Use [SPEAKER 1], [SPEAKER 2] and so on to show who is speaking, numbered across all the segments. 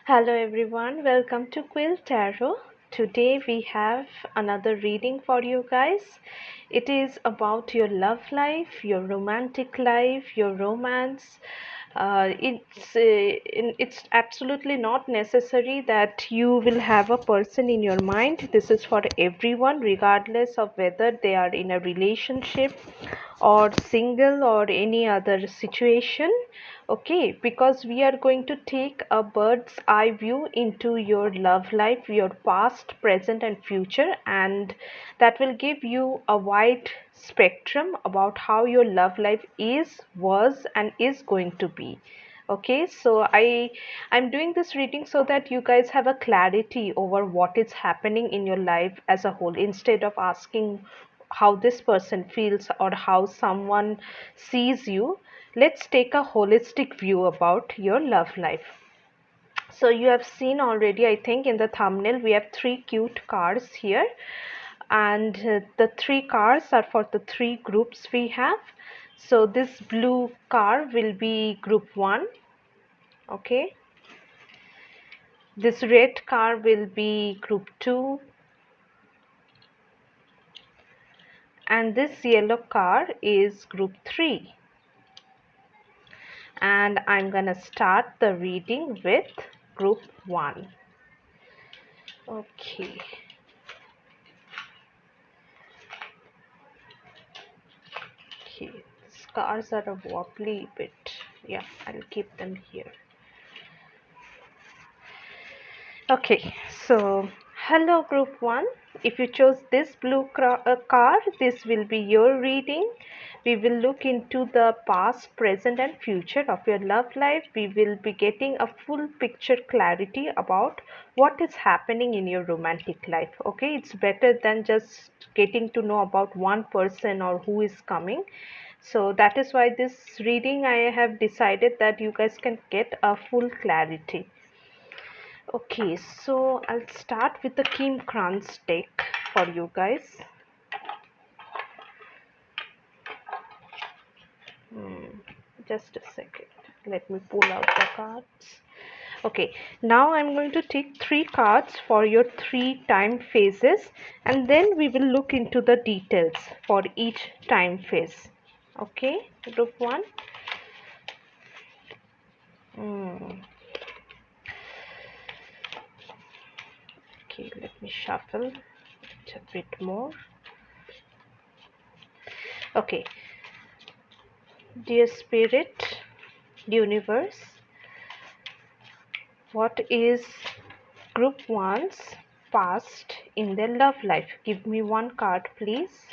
[SPEAKER 1] Hello everyone, welcome to QuillTarot. Today we have another reading for you guys. It is about your love life, your romantic life, your romance. It's absolutely not necessary that you will have a person in your mind. This is for everyone, regardless of whether they are in a relationship or single or any other situation. Okay, because we are going to take a bird's eye view into your love life, your past, present and future, and that will give you a wide spectrum about how your love life is, was and is going to be. Okay, so I'm doing this reading so that you guys have a clarity over what is happening in your life as a whole, instead of asking how this person feels or how someone sees you. Let's take a holistic view about your love life. So you have seen already, I think, in the thumbnail, we have three cute cards here, and the three cards are for the three groups we have. So this blue card will be group 1. Okay, this red card will be group 2, and this yellow card is group 3. And I'm gonna start the reading with group 1. Okay, okay, these cards are a wobbly bit. Yeah, I'll keep them here. Okay, so hello group 1. If you chose this blue card, this will be your reading. We will look into the past, present and future of your love life. We will be getting a full picture clarity about what is happening in your romantic life. Okay, it's better than just getting to know about one person or who is coming. So that is why this reading, I have decided that you guys can get a full clarity. Okay, so I'll start with the Kim Kranz deck for you guys. Just a second. Let me pull out the cards. Okay, now I'm going to take three cards for your three time phases, and then we will look into the details for each time phase. Okay, group 1. Okay, let me shuffle it a bit more. Okay, dear Spirit, Universe, what is group 1's past in their love life? Give me one card, please.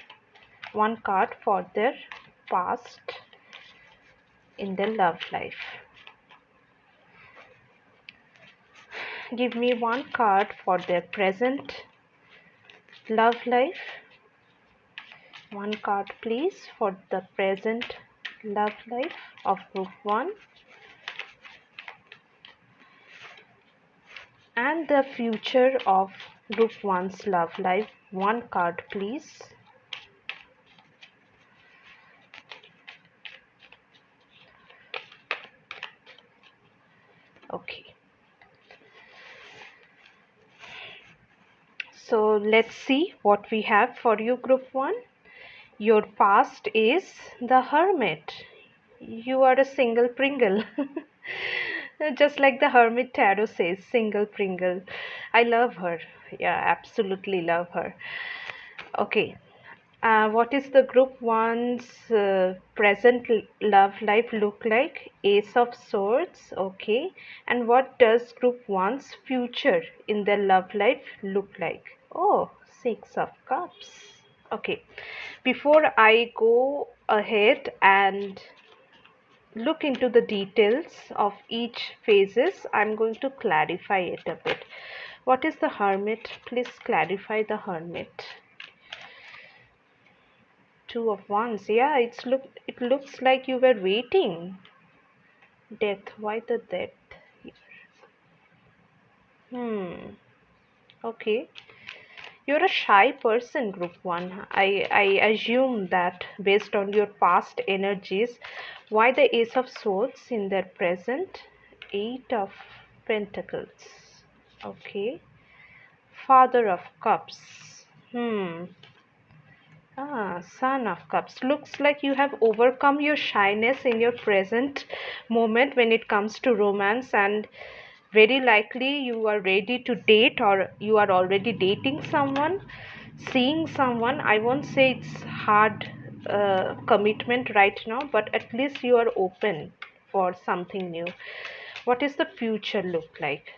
[SPEAKER 1] One card for their past in their love life. Give me one card for their present love life. One card, please, for the present love life of group 1. And the future of group 1's love life. One card, please. Okay. So let's see what we have for you, group 1. Your past is the Hermit. You are a single Pringle. Just like the Hermit Tarot says, single Pringle. I love her. Yeah, absolutely love her. Okay. What is the group 1's present love life look like? Ace of Swords. Okay. And what does group 1's future in their love life look like? Oh, Six of Cups. Okay, before I go ahead and look into the details of each phases, I'm going to clarify it a bit. What is the Hermit? Please clarify the Hermit. Two of Wands. Yeah, it looks like you were waiting. Death. Why the death here? Okay. You're a shy person, group 1. I assume that based on your past energies. Why the Ace of Swords in their present? Eight of Pentacles. Okay. Father of Cups. Son of Cups. Looks like you have overcome your shyness in your present moment when it comes to romance, and very likely you are ready to date, or you are already dating someone, seeing someone. I won't say it's hard commitment right now, but at least you are open for something new. What is the future look like?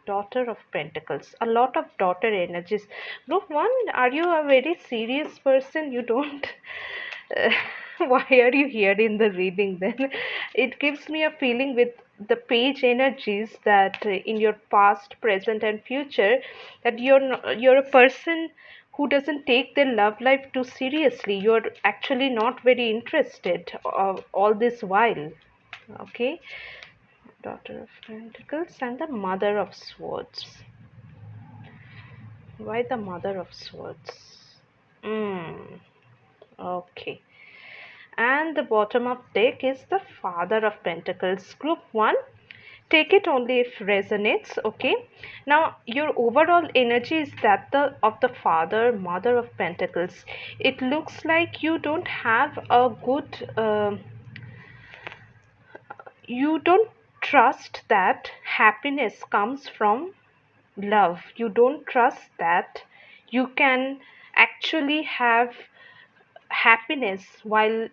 [SPEAKER 1] Daughter of Pentacles. A lot of daughter energies. Group 1, are you a very serious person? You don't. Uh, why are you here in the reading then? It gives me a feeling with the page energies that in your past, present, and future, that you're a person who doesn't take their love life too seriously. You're actually not very interested all this while. Okay, Daughter of Pentacles and the Mother of Swords. Why the Mother of Swords? Okay. And the bottom of deck is the Father of Pentacles. Group 1, take it only if resonates. Okay. Now your overall energy is that of the Father, Mother of Pentacles. It looks like you don't have a good you don't trust that happiness comes from love. You don't trust that you can actually have happiness while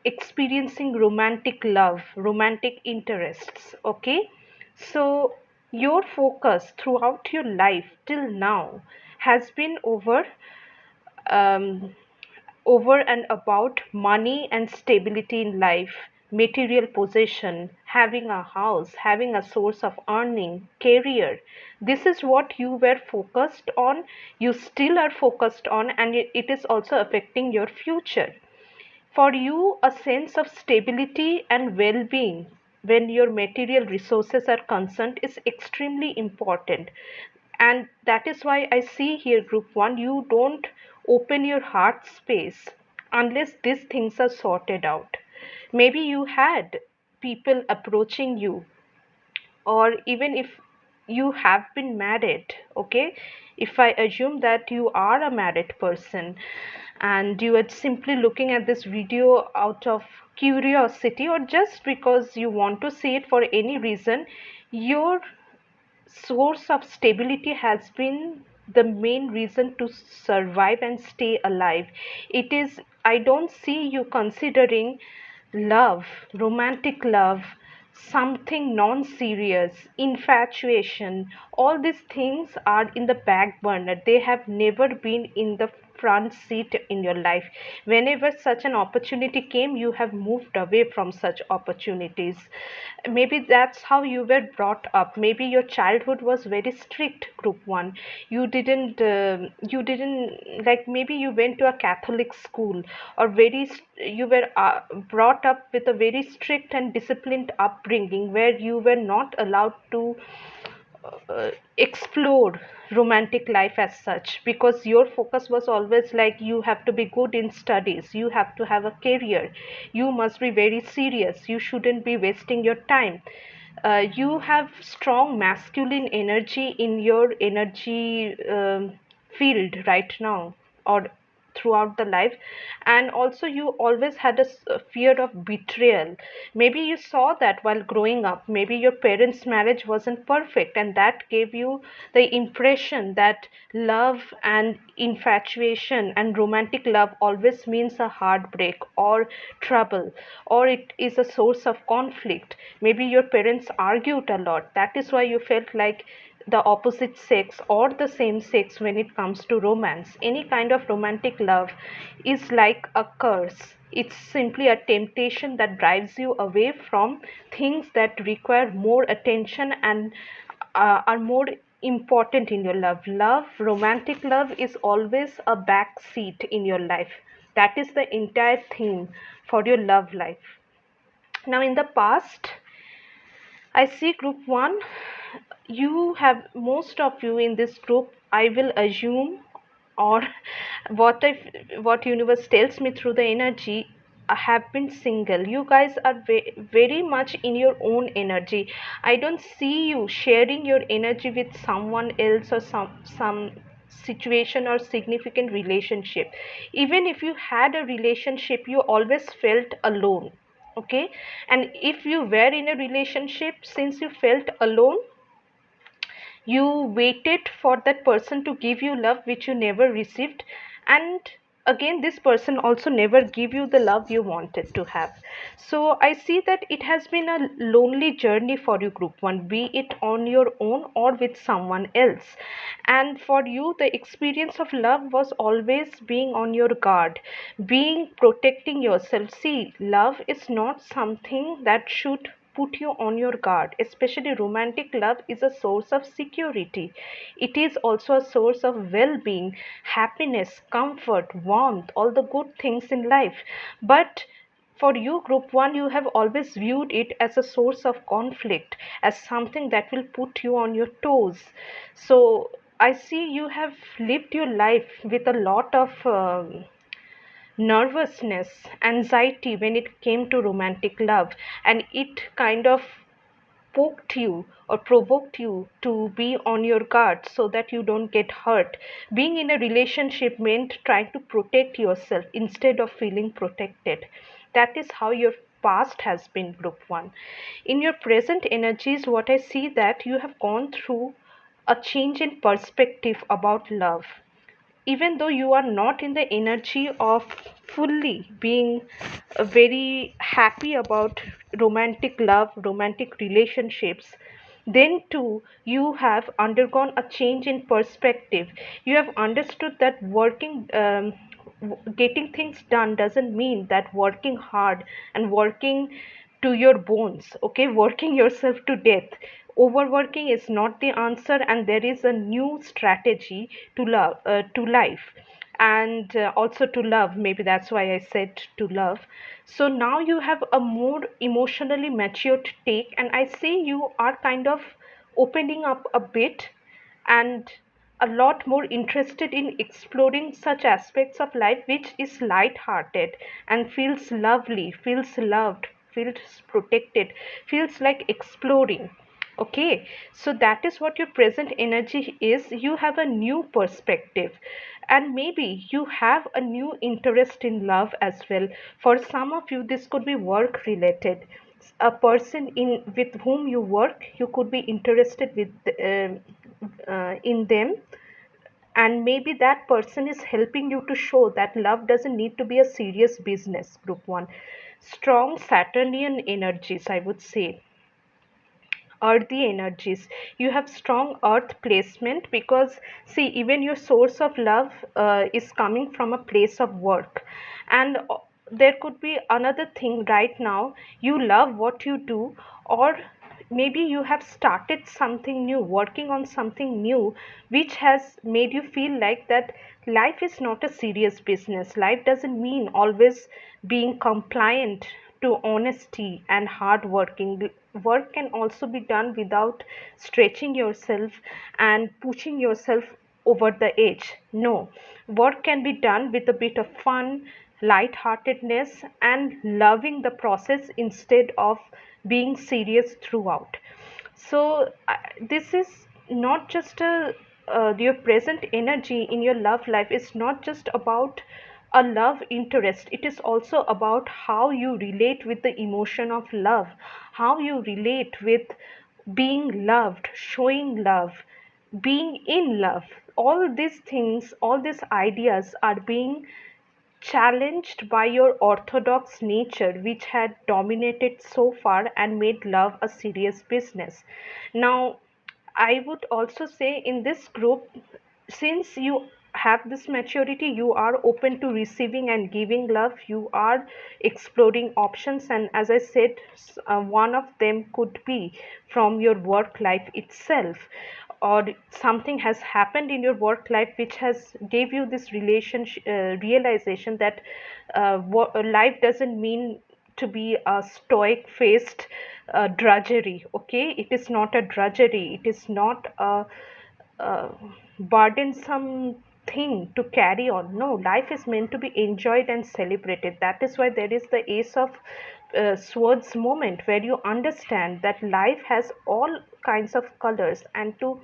[SPEAKER 1] experiencing romantic love, romantic interests. Okay, so your focus throughout your life till now has been um, over and about money and stability in life, material possession, having a house, having a source of earning, career. This is what you were focused on, you still are focused on, and it is also affecting your future. For you, a sense of stability and well being when your material resources are concerned is extremely important. And that is why I see here, Group 1, you don't open your heart space unless these things are sorted out. Maybe you had people approaching you, or even if you have been married. Okay, if I assume that you are a married person and you are simply looking at this video out of curiosity, or just because you want to see it for any reason, your source of stability has been the main reason to survive and stay alive. It is, I don't see you considering love, romantic love, something non serious, infatuation. All these things are in the back burner. They have never been in the front seat in your life. Whenever such an opportunity came, you have moved away from such opportunities. Maybe that's how you were brought up. Maybe your childhood was very strict. Group 1, you didn't, like, maybe you went to a Catholic school, or you were brought up with a very strict and disciplined upbringing where you were not allowed to explore romantic life as such, because your focus was always like you have to be good in studies, you have to have a career, you must be very serious, you shouldn't be wasting your time. You have strong masculine energy in your energy field right now, or throughout the life. And also you always had a fear of betrayal. Maybe you saw that while growing up. Maybe your parents marriage wasn't perfect, and that gave you the impression that love and infatuation and romantic love always means a heartbreak or trouble, or it is a source of conflict. Maybe your parents argued a lot, that is why you felt like the opposite sex or the same sex. When it comes to romance, any kind of romantic love is like a curse. It's simply a temptation that drives you away from things that require more attention and are more important in your love. Romantic love is always a back seat in your life. That is the entire theme for your love life. Now in the past, I see, Group 1, you have, most of you in this group, I will assume, or what universe tells me through the energy, have been single, you guys are very much in your own energy. I don't see you sharing your energy with someone else or some situation or significant relationship. Even if you had a relationship, you always felt alone. Okay, and if you were in a relationship, since you felt alone, you waited for that person to give you love which you never received, and again this person also never give you the love you wanted to have. So I see that it has been a lonely journey for you, group 1, be it on your own or with someone else. And for you, the experience of love was always being on your guard, being protecting yourself. See, love is not something that should put you on your guard. Especially romantic love is a source of security. It is also a source of well being, happiness, comfort, warmth, all the good things in life. But for you, group 1, you have always viewed it as a source of conflict, as something that will put you on your toes. So I see you have lived your life with a lot of nervousness, anxiety when it came to romantic love, and it kind of poked you or provoked you to be on your guard so that you don't get hurt. Being in a relationship meant trying to protect yourself instead of feeling protected. That is how your past has been, group 1. In your present energies, what I see that you have gone through a change in perspective about love. Even though you are not in the energy of fully being very happy about romantic love, romantic relationships, then too you have undergone a change in perspective. You have understood that getting things done doesn't mean that working hard and working to your bones, okay, working yourself to death. Overworking is not the answer, and there is a new strategy to love, to life, and also to love. Maybe that's why I said to love. So now you have a more emotionally matured take, and I see you are kind of opening up a bit and a lot more interested in exploring such aspects of life which is light-hearted and feels lovely, feels loved, feels protected, feels like exploring. Okay, so that is what your present energy is. You have a new perspective, and maybe you have a new interest in love as well. For some of you, this could be work related. A person in with whom you work, you could be interested with in them, and maybe that person is helping you to show that love doesn't need to be a serious business, group 1. Strong Saturnian energies, I would say, earthy energies. You have strong earth placement because see, even your source of love is coming from a place of work. And there could be another thing right now, you love what you do, or maybe you have started something new, working on something new, which has made you feel like that life is not a serious business. Life doesn't mean always being compliant to honesty and hard working. Work can also be done without stretching yourself and pushing yourself over the edge. No, work can be done with a bit of fun, light-heartedness, and loving the process instead of being serious throughout. So this is not just a your present energy in your love life is not just about a love interest. It is also about how you relate with the emotion of love, how you relate with being loved, showing love, being in love. All these things, all these ideas are being challenged by your orthodox nature, which had dominated so far and made love a serious business. Now, I would also say in this group, since you have this maturity, you are open to receiving and giving love, you are exploring options, and as I said, one of them could be from your work life itself, or something has happened in your work life which has gave you this relationship realization that life doesn't mean to be a stoic faced drudgery. Okay, it is not a drudgery, it is not a burdensome thing to carry on. No, life is meant to be enjoyed and celebrated. That is why there is the Ace of Swords moment, where you understand that life has all kinds of colors, and to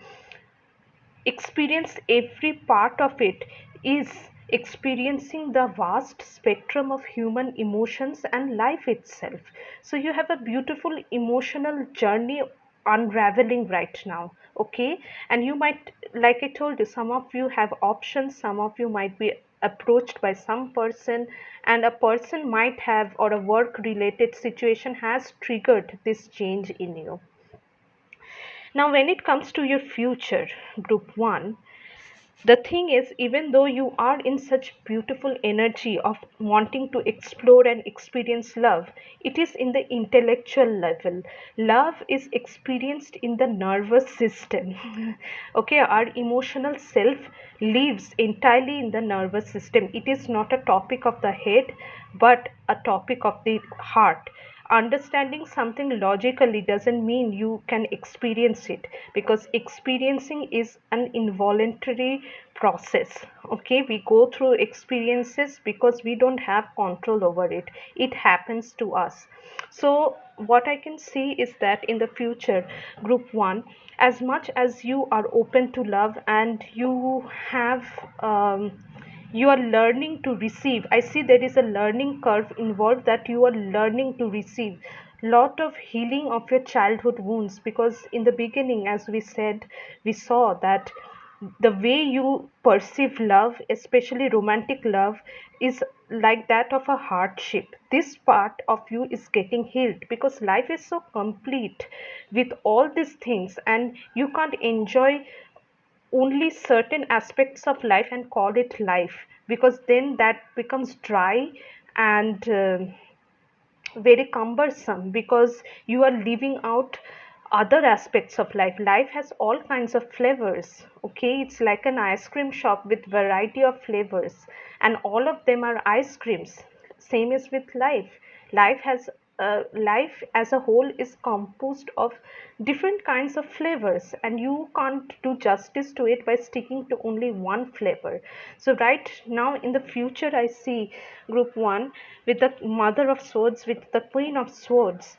[SPEAKER 1] experience every part of it is experiencing the vast spectrum of human emotions and life itself. So you have a beautiful emotional journey unraveling right now. Okay, and you might, like I told you, some of you have options, some of you might be approached by some person, and a person might have, or a work related situation has triggered this change in you. Now when it comes to your future, group 1, the thing is, even though you are in such beautiful energy of wanting to explore and experience love, it is in the intellectual level. Love is experienced in the nervous system. Okay, our emotional self lives entirely in the nervous system. It is not a topic of the head, but a topic of the heart. Understanding something logically doesn't mean you can experience it, because experiencing is an involuntary process. Okay, we go through experiences because we don't have control over it, it happens to us. So what I can see is that in the future, group 1, as much as you are open to love and you have you are learning to receive, I see there is a learning curve involved, that you are learning to receive lot of healing of your childhood wounds. Because in the beginning, as we said, we saw that the way you perceive love, especially romantic love, is like that of a hardship. This part of you is getting healed because life is so complete with all these things, and you can't enjoy only certain aspects of life and call it life, because then that becomes dry and very cumbersome, because you are leaving out other aspects of life. Life has all kinds of flavors. Okay, it's like an ice cream shop with variety of flavors, and all of them are ice creams. Same is with life. Life has life as a whole is composed of different kinds of flavors, and you can't do justice to it by sticking to only one flavor. So right now in the future, I see group 1 with the Mother of Swords, with the Queen of Swords,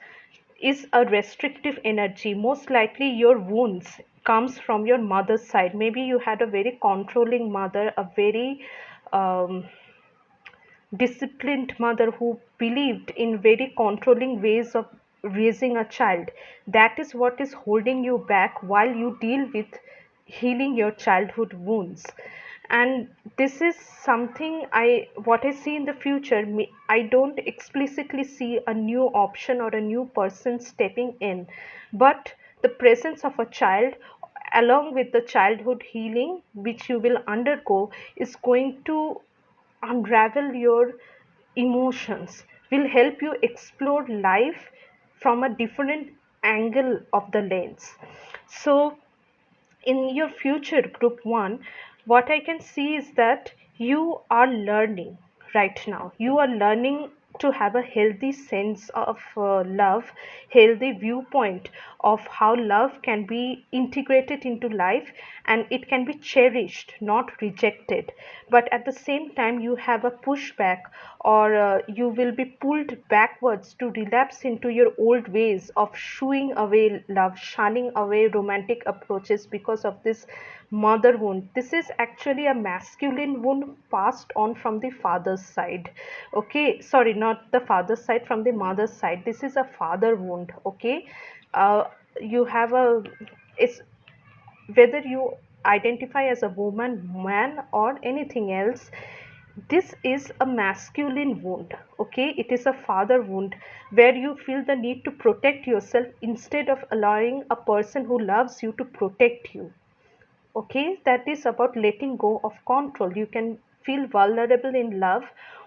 [SPEAKER 1] is a restrictive energy. Most likely your wounds comes from your mother's side. Maybe you had a very controlling mother, a very um, disciplined mother who believed in very controlling ways of raising a child. That is what is holding you back while you deal with healing your childhood wounds. And this is something, I what I see in the future, I don't explicitly see a new option or a new person stepping in, but the presence of a child along with the childhood healing which you will undergo is going to unravel your emotions, will help you explore life from a different angle of the lens. So in your future, group 1, what I can see is that you are learning right now. You are learning to have a healthy sense of love, healthy viewpoint of how love can be integrated into life, and it can be cherished, not rejected. But at the same time, you have a pushback, or you will be pulled backwards to relapse into your old ways of shooing away love, shunning away romantic approaches because of this mother wound. This is actually a masculine wound passed on from the father's side. Okay, sorry, not the father's side, from the mother's side. This is a father wound. Okay, you have a, it's whether you identify as a woman, man, or anything else, this is a masculine wound. Okay, it is a father wound where you feel the need to protect yourself instead of allowing a person who loves you to protect you. Okay, that is about letting go of control. You can feel vulnerable in love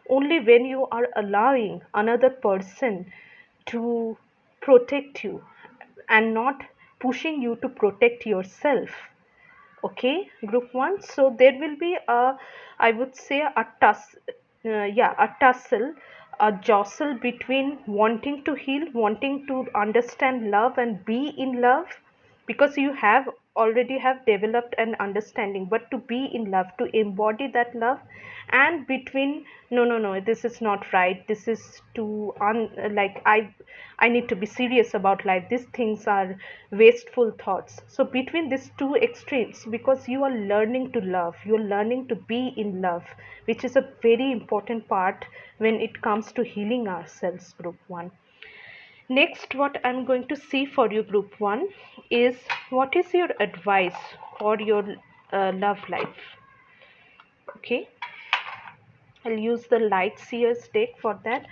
[SPEAKER 1] only when you are allowing another person to protect you and not pushing you to protect yourself. Okay, group 1. So there will be a, I would say, a a tussle, a jostle between wanting to heal, wanting to understand love and be in love, because you have already have developed an understanding, but to be in love, to embody that love, and between no, no, no, this is not right, this is too like I need to be serious about life, these things are wasteful thoughts. So between these two extremes, because you are learning to love, you're learning to be in love, which is a very important part when it comes to healing ourselves, group 1. Next, what I'm going to see for you, group 1, is what is your advice for your love life? Okay, I'll use the light seers deck for that.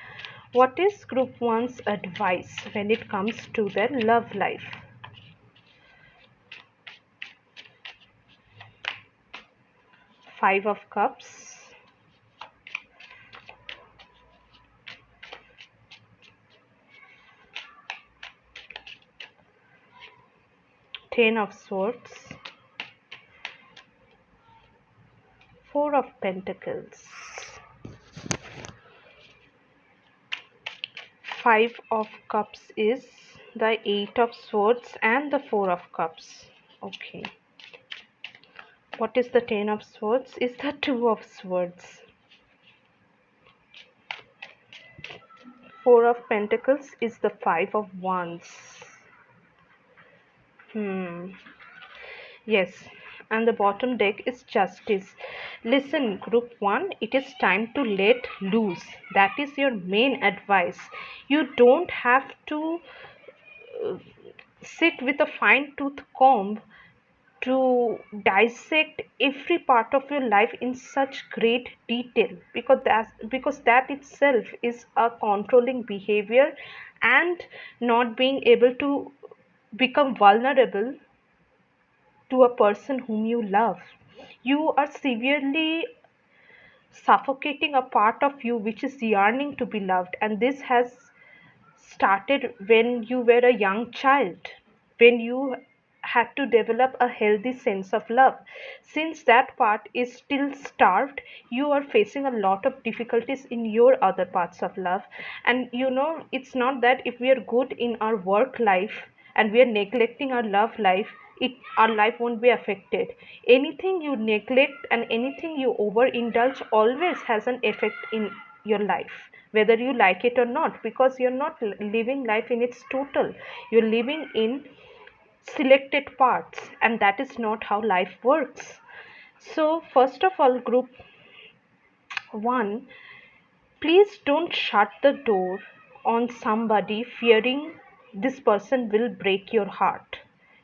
[SPEAKER 1] What is group 1's advice when it comes to their love life? Five of Cups, Ten of Swords, Four of Pentacles, Five of Cups is the Eight of Swords and the Four of Cups. Okay. What is the Ten of Swords? Is the Two of Swords. Four of Pentacles is the Five of Wands. Yes, and the bottom deck is Justice. Listen, group 1, it is time to let loose. That is your main advice. You don't have to sit with a fine tooth comb to dissect every part of your life in such great detail, because that itself is a controlling behavior, and not being able to become vulnerable to a person whom you love, you are severely suffocating a part of you which is yearning to be loved. And this has started when you were a young child, when you had to develop a healthy sense of love. Since that part is still starved, you are facing a lot of difficulties in your other parts of love. And it's not that if we are good in our work life and we are neglecting our love life, our life won't be affected. Anything you neglect and anything you overindulge always has an effect in your life, whether you like it or not, because you're not living life in its total, you're living in selected parts, and that is not how life works. So first of all, group 1, please don't shut the door on somebody fearing this person will break your heart.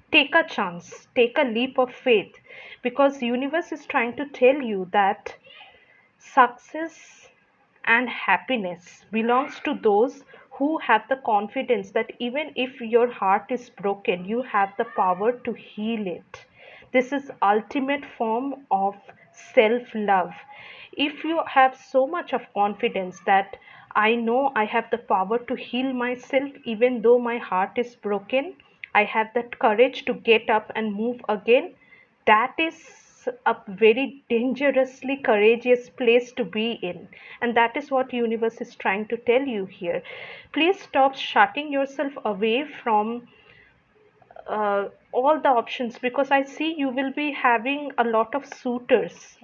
[SPEAKER 1] Take a chance, take a leap of faith, because universe is trying to tell you that success and happiness belongs to those who have the confidence that even if your heart is broken, you have the power to heal it. This is ultimate form of self love. If you have so much of confidence that I know I have the power to heal myself even though my heart is broken, I have that courage to get up and move again, that is a very dangerously courageous place to be in. And that is what universe is trying to tell you here. Please stop shutting yourself away from all the options, because I see you will be having a lot of suitors,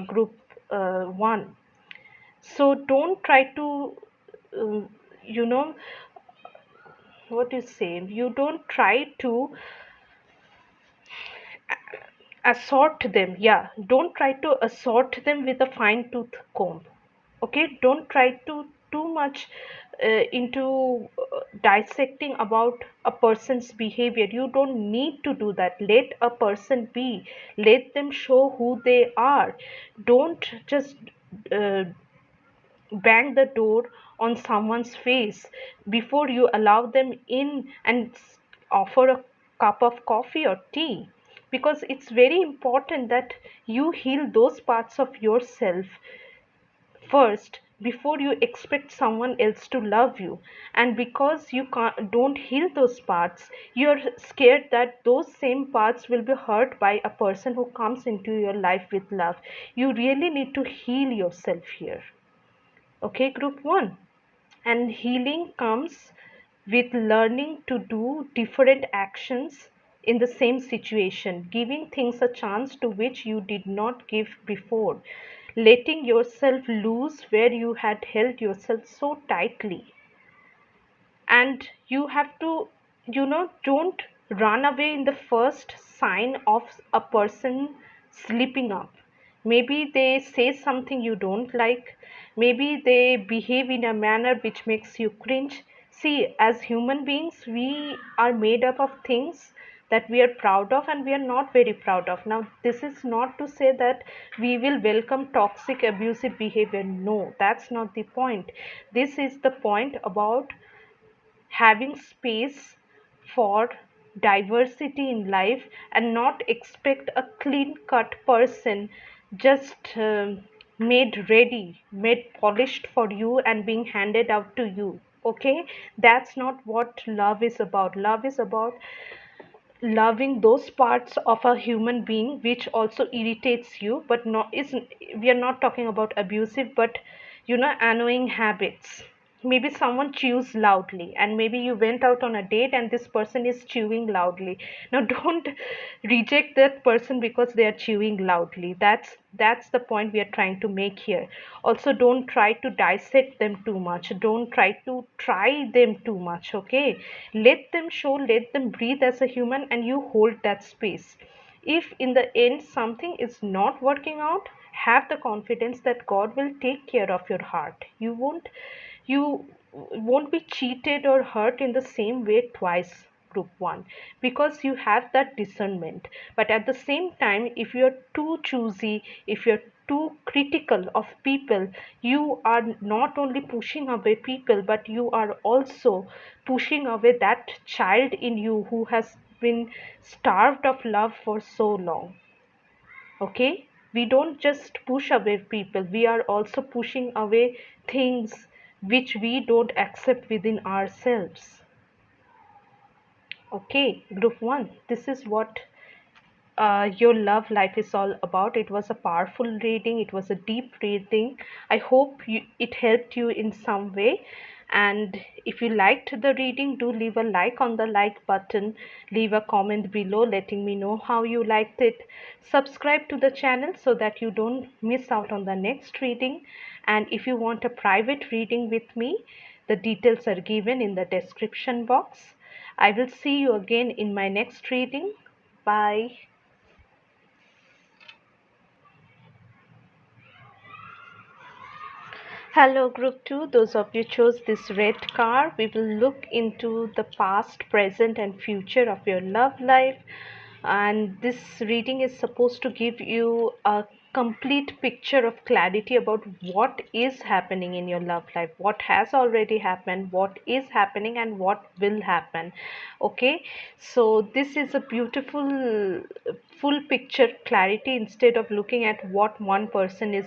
[SPEAKER 1] group 1. So don't try to uh, you know what you say, you don't try to assort them. Yeah, don't try to assort them with a fine tooth comb. Okay, don't try to too much into dissecting about a person's behavior. You don't need to do that. Let a person be, let them show who they are. Don't just uh, bang the door on someone's face before you allow them in and offer a cup of coffee or tea, because it's very important that you heal those parts of yourself first before you expect someone else to love you. And because you don't heal those parts, you're scared that those same parts will be hurt by a person who comes into your life with love. You really need to heal yourself here. Okay, group 1. And healing comes with learning to do different actions in the same situation, giving things a chance to which you did not give before, letting yourself loose where you had held yourself so tightly. And you have to, don't run away in the first sign of a person slipping up. Maybe they say something you don't like, maybe they behave in a manner which makes you cringe. See, as human beings, we are made up of things that we are proud of and we are not very proud of. Now, this is not to say that we will welcome toxic abusive behavior. No, that's not the point. This is the point about having space for diversity in life and not expect a clean cut person just made ready, made polished for you and being handed out to you. Okay, that's not what love is about. Love is about loving those parts of a human being which also irritates you, but not isn't, we are not talking about abusive, but annoying habits. Maybe someone chews loudly and maybe you went out on a date and this person is chewing loudly. Now don't reject that person because they are chewing loudly. That's the point we are trying to make here. Also, don't try to dissect them too much, don't try to try them too much. Okay, let them show, let them breathe as a human, and you hold that space. If in the end something is not working out, have the confidence that God will take care of your heart. You won't be cheated or hurt in the same way twice, group one, because you have that discernment. But at the same time, if you're too choosy, if you're too critical of people, you are not only pushing away people, but you are also pushing away that child in you who has been starved of love for so long. Okay, we don't just push away people, we are also pushing away things which we don't accept within ourselves. Okay, group one, this is what your love life is all about. It was a powerful reading, it was a deep reading. I hope it helped you in some way. And if you liked the reading, do leave a like on the like button, leave a comment below letting me know how you liked it. Subscribe to the channel so that you don't miss out on the next reading. And if you want a private reading with me, the details are given in the description box. I will see you again in my next reading. Bye. Hello, group 2. Those of you chose this red card, we will look into the past, present, and future of your love life. And this reading is supposed to give you a complete picture of clarity about what is happening in your love life, what has already happened, what is happening, and what will happen. Okay, so this is a beautiful full picture clarity instead of looking at what one person is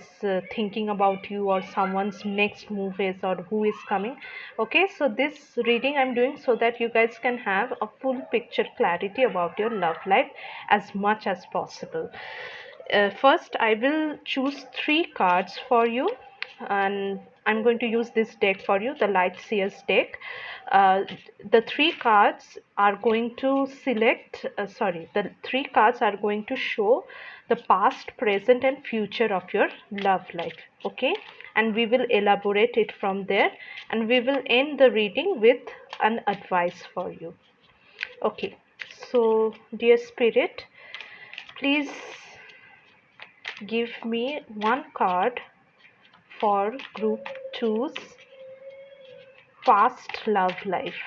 [SPEAKER 1] thinking about you or someone's next move is or who is coming. Okay, so this reading I'm doing so that you guys can have a full picture clarity about your love life as much as possible. First, I will choose three cards for you, and I'm going to use this deck for you, the Light Seers deck. Uh, the three cards are going to the three cards are going to show the past, present, and future of your love life. Okay, and we will elaborate it from there, and we will end the reading with an advice for you. Okay, so dear Spirit, please give me one card for group two's past love life.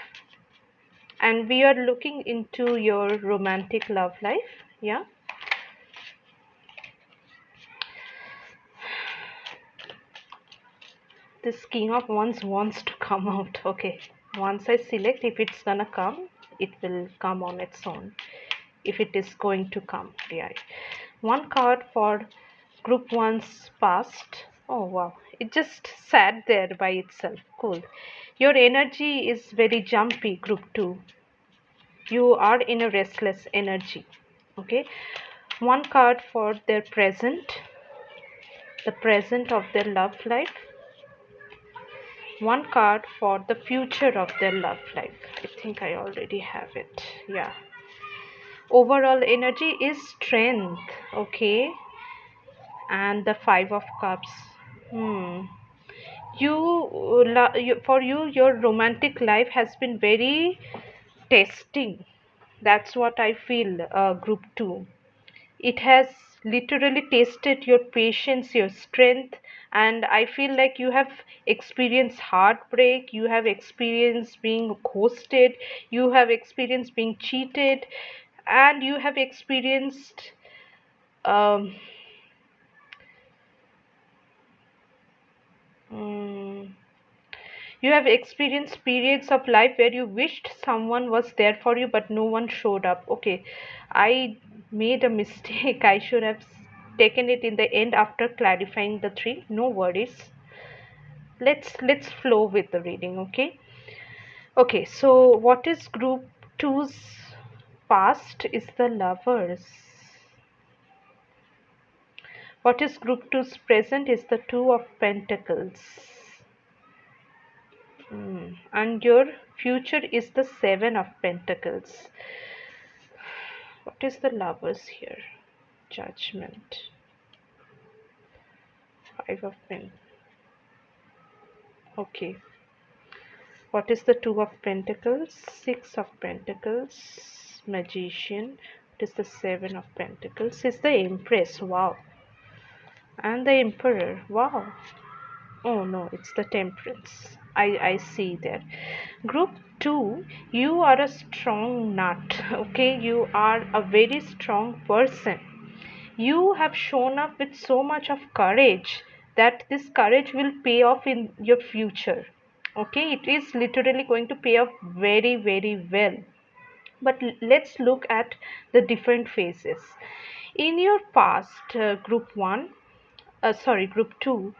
[SPEAKER 1] And we are looking into your romantic love life. Yeah. This King of Wands wants to come out. Okay. Once I select, if it's gonna come, it will come on its own. If it is going to come. Yeah. One card for group one's past. Oh wow, it just sat there by itself. Cool. Your energy is very jumpy, group 2. You are in a restless energy. Okay, one card for their present, the present of their love life. One card for the future of their love life. I think I already have it. Yeah. Overall energy is strength. Okay. And the Five of Cups. Hmm. For you, your romantic life has been very testing. That's what I feel, group 2. It has literally tested your patience, your strength, and I feel like you have experienced heartbreak, you have experienced being ghosted, you have experienced being cheated, and you have experienced um, mm, you have experienced periods of life where you wished someone was there for you, but no one showed up. Okay, I made a mistake. I should have taken it in the end after clarifying the three. No worries. Let's flow with the reading, okay? Okay, so what is group two's past is the lovers. What is group two's present is the two of pentacles. And your future is the Seven of Pentacles. What is the lovers here? Judgment. Five of Pentacles. Okay. What is the Two of Pentacles? Six of Pentacles. Magician. What is the Seven of Pentacles? Is the Empress. Wow. And the Emperor. Wow. Oh no, it's the Temperance. I see there. Group 2, you are a strong nut. Okay, you are a very strong person. You have shown up with so much of courage that this courage will pay off in your future. Okay, it is literally going to pay off very, very well. But let's look at the different phases. In your past, group 1, group 2,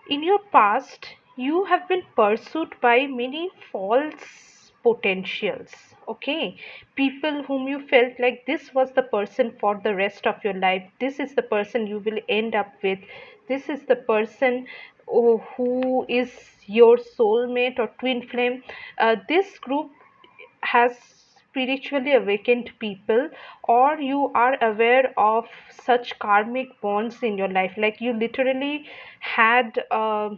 [SPEAKER 1] in your past you have been pursued by many false potentials. Okay, people whom you felt like this was the person for the rest of your life, this is the person you will end up with, this is the person who is your soulmate or twin flame. This group has spiritually awakened people, or you are aware of such karmic bonds in your life, like you literally had a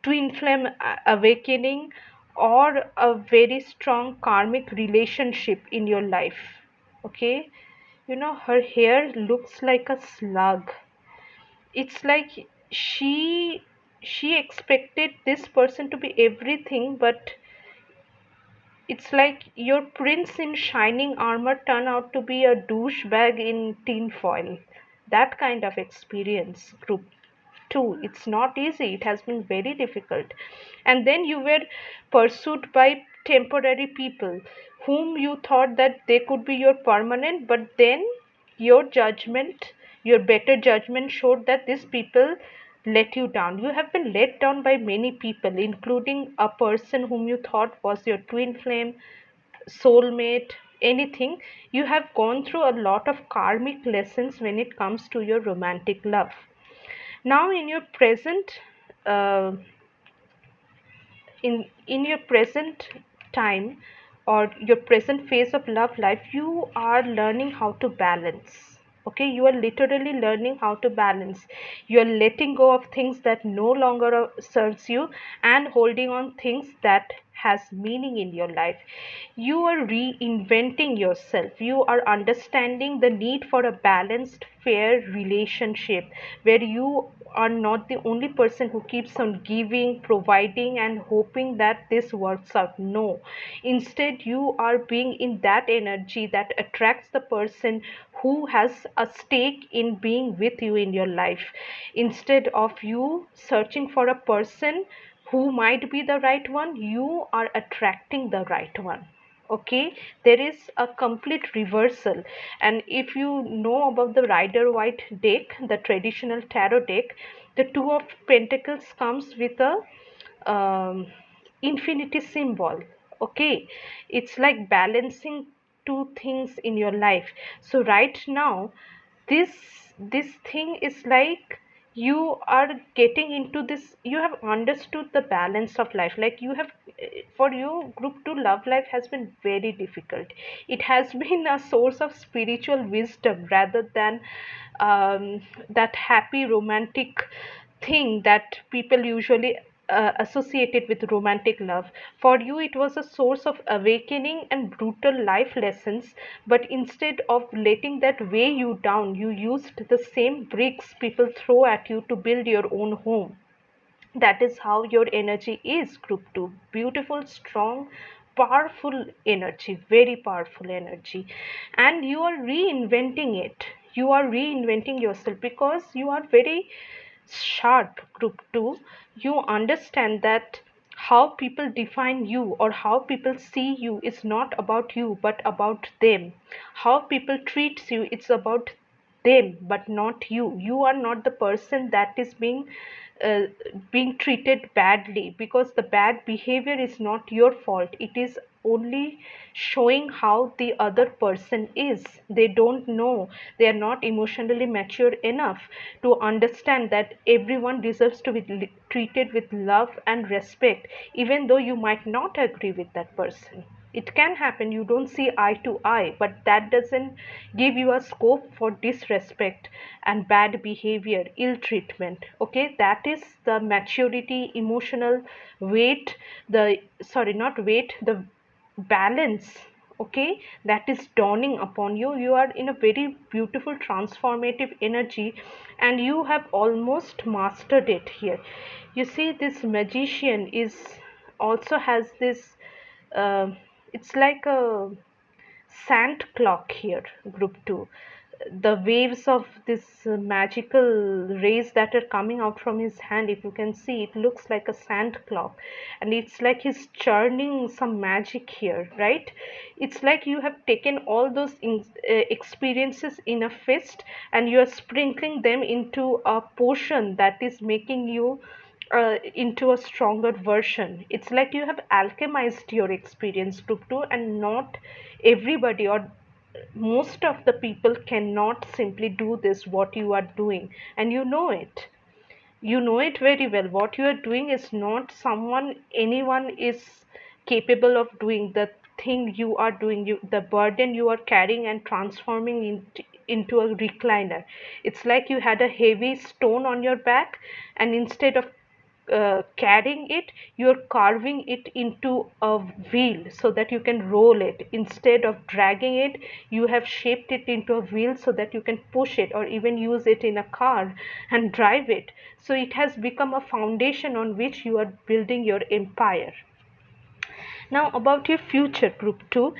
[SPEAKER 1] twin flame awakening or a very strong karmic relationship in your life. Okay, you know, her hair looks like a slug. It's like she expected this person to be everything, but it's like your prince in shining armor turned out to be a douchebag in tin foil. That kind of experience, group two. It's not easy. It has been very difficult. And then you were pursued by temporary people whom you thought that they could be your permanent, but then your judgment, your better judgment showed that these people let you down. You have been let down by many people, including a person whom you thought was your twin flame, soulmate, anything. You have gone through a lot of karmic lessons when it comes to your romantic love. Now, in your present uh, in your present time or your present phase of love life, you are learning how to balance. Okay, you are literally learning how to balance. You are letting go of things that no longer serves you and holding on things that has meaning in your life. You are reinventing yourself. You are understanding the need for a balanced fair relationship where you are not the only person who keeps on giving, providing, and hoping that this works out. No. Instead, you are being in that energy that attracts the person who has a stake in being with you in your life. Instead of you searching for a person who might be the right one, you are attracting the right one. Okay, there is a complete reversal. And if you know about the Rider White deck, the traditional tarot deck, the Two of Pentacles comes with a infinity symbol. Okay, it's like balancing two things in your life. So right now, this this thing is like you are getting into this, you have understood the balance of life. Like you have, for you, group 2 love life has been very difficult. It has been a source of spiritual wisdom rather than that happy romantic thing that people usually associated with romantic love. For you, it was a source of awakening and brutal life lessons, but instead of letting that weigh you down, you used the same bricks people throw at you to build your own home. That is how your energy is, group 2. Beautiful, strong, powerful energy, very powerful energy. And you are reinventing it. You are reinventing yourself because you are very sharp, group 2. You understand that how people define you or how people see you is not about you but about them. How people treats you, it's about them but not you. You are not the person that is uh, being treated badly, because the bad behavior is not your fault. It is only showing how the other person is. They don't know, they are not emotionally mature enough to understand that everyone deserves to be treated with love and respect, even though you might not agree with that person. It can happen, you don't see eye to eye, but that doesn't give you a scope for disrespect and bad behavior, ill treatment. Okay, that is the maturity, emotional weight, the, sorry, not weight, the balance, okay, that is dawning upon you. You are in a very beautiful transformative energy, and you have almost mastered it here. You see, this magician is also has this uh, it's like a sand clock here, group 2. The waves of this magical rays that are coming out from his hand, if you can see, it looks like a sand clock, and it's like he's churning some magic here, right? It's like you have taken all those experiences in a fist and you are sprinkling them into a potion that is making you into a stronger version. It's like you have alchemized your experience, group 2, and not everybody or most of the people cannot simply do this what you are doing, and you know it. You know it very well. What you are doing is not someone, anyone is capable of doing the thing you are doing. You, the burden you are carrying and transforming into a recliner. It's like you had a heavy stone on your back, and instead of carrying it, you're carving it into a wheel so that you can roll it. Instead of dragging it, you have shaped it into a wheel so that you can push it or even use it in a car and drive it. So it has become a foundation on which you are building your empire. Now, about your future, group 2.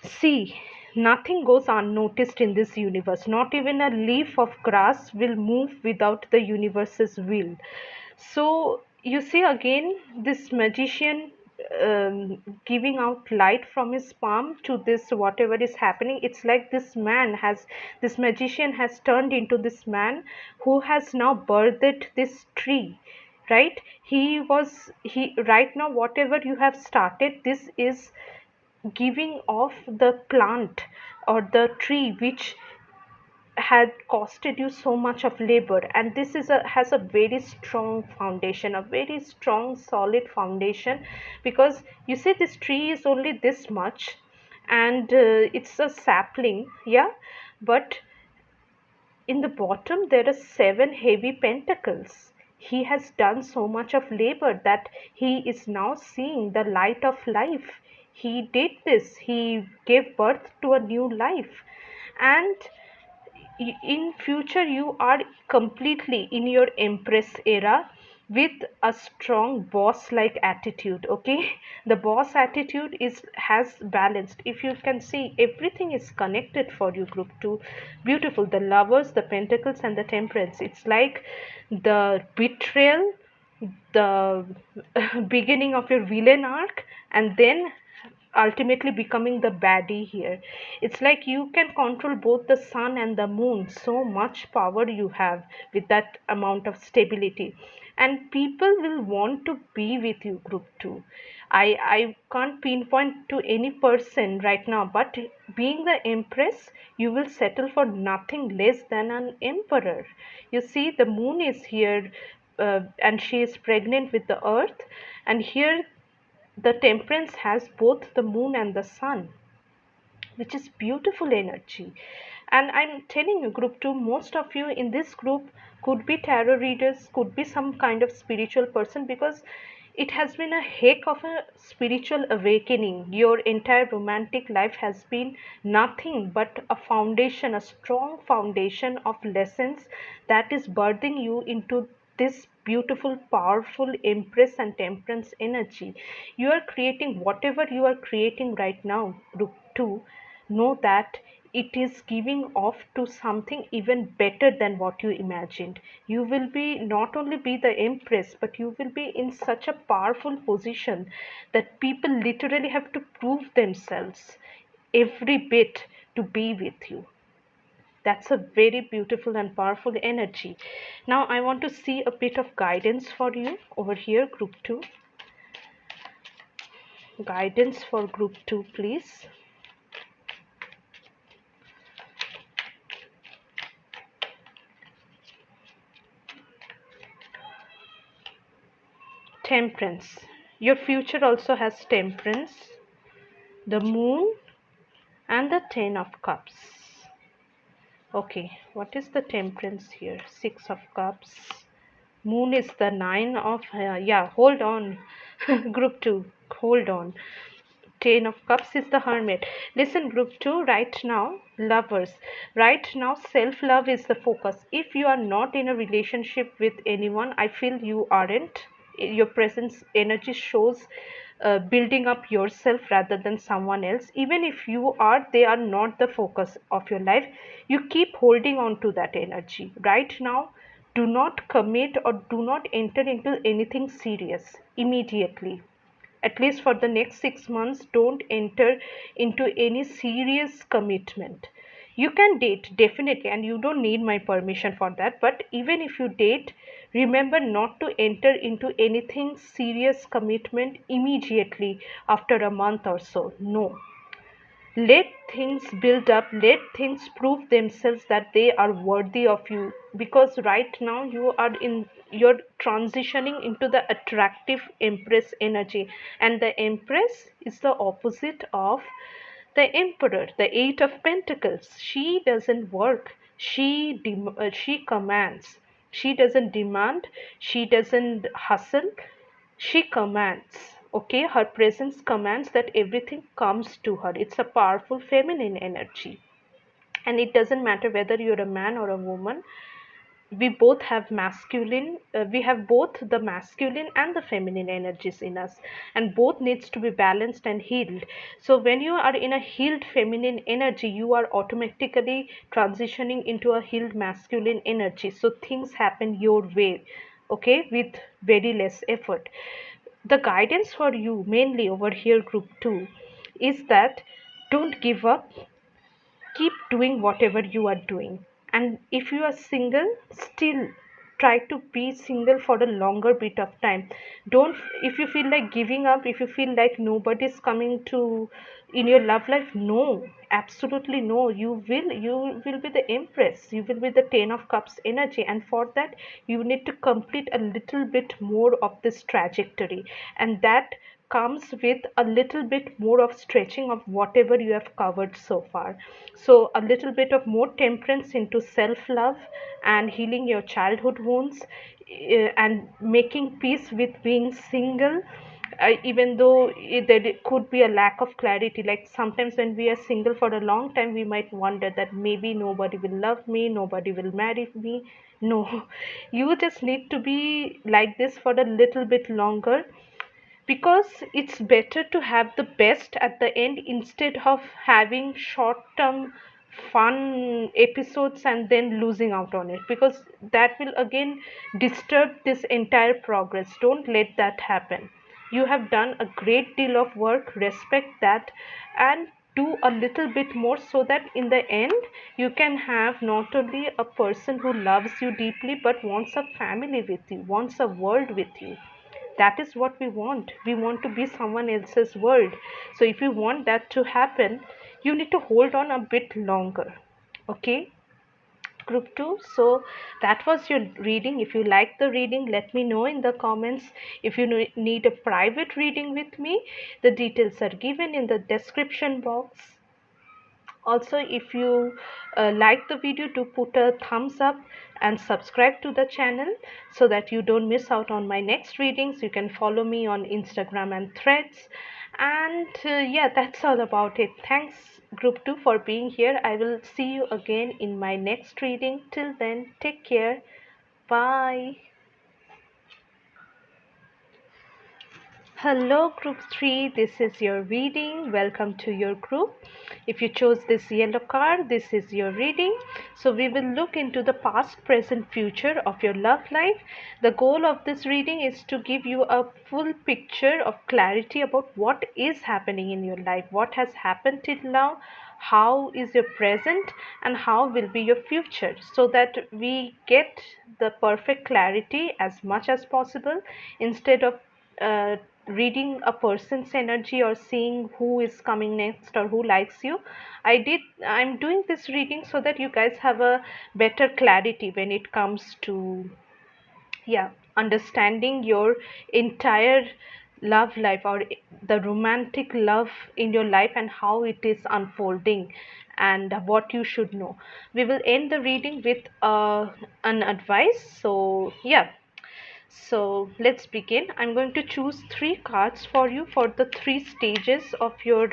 [SPEAKER 1] See, nothing goes unnoticed in this universe. Not even a leaf of grass will move without the universe's will. So, you see again this magician giving out light from his palm to this whatever is happening. It's like this magician has turned into this man who has now birthed this tree, right? He right now, whatever you have started, this is giving off the plant or the tree which had costed you so much of labor, and this is a has a very strong foundation, a very strong solid foundation, because you see this tree is only this much, and it's a sapling, yeah, but in the bottom there are seven heavy pentacles. He has done so much of labor that he is now seeing the light of life. He did this, he gave birth to a new life, and in future you are completely in your empress era with a strong boss like attitude. Okay, the boss attitude is has balanced. If you can see, everything is connected for you, group 2. Beautiful, the lovers, the pentacles, and the temperance. It's like the betrayal, the beginning of your villain arc, and then ultimately becoming the baddie here. It's like you can control both the sun and the moon. So much power you have with that amount of stability. and people will want to be with you, group 2. I can't pinpoint to any person right now, but being the empress, you will settle for nothing less than an emperor. You see, the moon is here, and she is pregnant with the earth, and here the temperance has both the moon and the sun, which is beautiful energy. And I'm telling you, group 2, most of you in this group could be tarot readers, could be some kind of spiritual person, because it has been a heck of a spiritual awakening. Your entire romantic life has been nothing but a foundation, a strong foundation of lessons that is birthing you into this beautiful, powerful empress and temperance energy. You are creating whatever you are creating right now, group 2. Know that it is giving off to something even better than what you imagined. You will be not only be the empress, but you will be in such a powerful position that people literally have to prove themselves every bit to be with you. That's a very beautiful and powerful energy. Now I want to see a bit of guidance for you over here, group 2. Guidance for group 2, please. Temperance. Your future also has temperance, the moon, and the 10 of cups. Okay, what is the temperance here? 6 of cups. Moon is the 9 of, yeah, hold on. Group 2, hold on. 10 of cups is the hermit. Listen, group 2, right now, lovers, right now, self love is the focus. If you are not in a relationship with anyone, I feel you aren't. Your presence energy shows building up yourself rather than someone else. Even if you are, they are not the focus of your life. You keep holding on to that energy right now. Do not commit or do not enter into anything serious immediately. At least for the next 6 months, don't enter into any serious commitment. You can date definitely, and you don't need my permission for that. But even if you date, remember not to enter into anything serious commitment immediately after a month or so. No, let things build up, let things prove themselves that they are worthy of you, because right now you're transitioning into the attractive empress energy, and the empress is the opposite of the emperor, the 8 of pentacles. She doesn't work, she commands. She doesn't demand, she doesn't hustle, she commands. Okay, her presence commands that everything comes to her. It's a powerful feminine energy, and it doesn't matter whether you're a man or a woman. We both have masculine, we have both the masculine and the feminine energies in us, and both needs to be balanced and healed. So when you are in a healed feminine energy, you are automatically transitioning into a healed masculine energy, so things happen your way, okay, with very less effort. The guidance for you mainly over here, group 2, is that don't give up, keep doing whatever you are doing. And if you are single, still try to be single for a longer bit of time. Don't, if you feel like giving up, if you feel like nobody's coming to in your love life, no, absolutely no. You will be the empress, you will be the 10 of cups energy, and for that you need to complete a little bit more of this trajectory, and that comes with a little bit more of stretching of whatever you have covered so far. So, a little bit of more temperance into self love and healing your childhood wounds, and making peace with being single. Even though there could be a lack of clarity, like sometimes when we are single for a long time, we might wonder that maybe nobody will love me, nobody will marry me. No, you just need to be like this for a little bit longer, because it's better to have the best at the end instead of having short term fun episodes and then losing out on it, because that will again disturb this entire progress. Don't let that happen. You have done a great deal of work, respect that, and do a little bit more, so that in the end you can have not only a person who loves you deeply but wants a family with you, wants a world with you. That is what we want. We want to be someone else's world. So if you want that to happen, you need to hold on a bit longer. Okay, group 2. So that was your reading. If you like the reading, let me know in the comments. If you need a private reading with me, the details are given in the description box. Also, if you like the video, do put a thumbs up and subscribe to the channel so that you don't miss out on my next readings. You can follow me on Instagram and Threads. And yeah, that's all about it. Thanks, group 2, for being here. I will see you again in my next reading. Till then, take care. Bye. Hello, group 3. This is your reading. Welcome to your group. If you chose this yellow card, this is your reading. So we will look into the past, present, future of your love life. The goal of this reading is to give you a full picture of clarity about what is happening in your life, what has happened till now, how is your present, and how will be your future, so that we get the perfect clarity as much as possible, instead of uh, reading a person's energy or seeing who is coming next or who likes you. I'm doing this reading so that you guys have a better clarity when it comes to, yeah, understanding your entire love life, or the romantic love in your life, and how it is unfolding and what you should know. We will end the reading with an advice. So yeah, so let's begin. I'm going to choose three cards for you for the three stages of your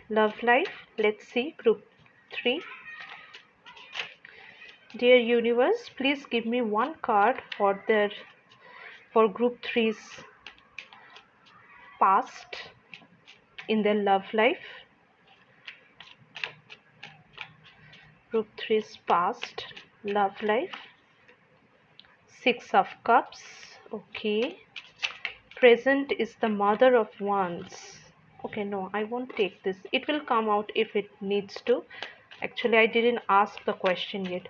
[SPEAKER 1] love life. Let's see, group 3. Dear universe, please give me one card for group three's past in their love life. Group three's past love life. Six of Cups. Okay. Present is the Mother of Wands. Okay, no, I won't take this. It will come out if it needs to. Actually, I didn't ask the question yet.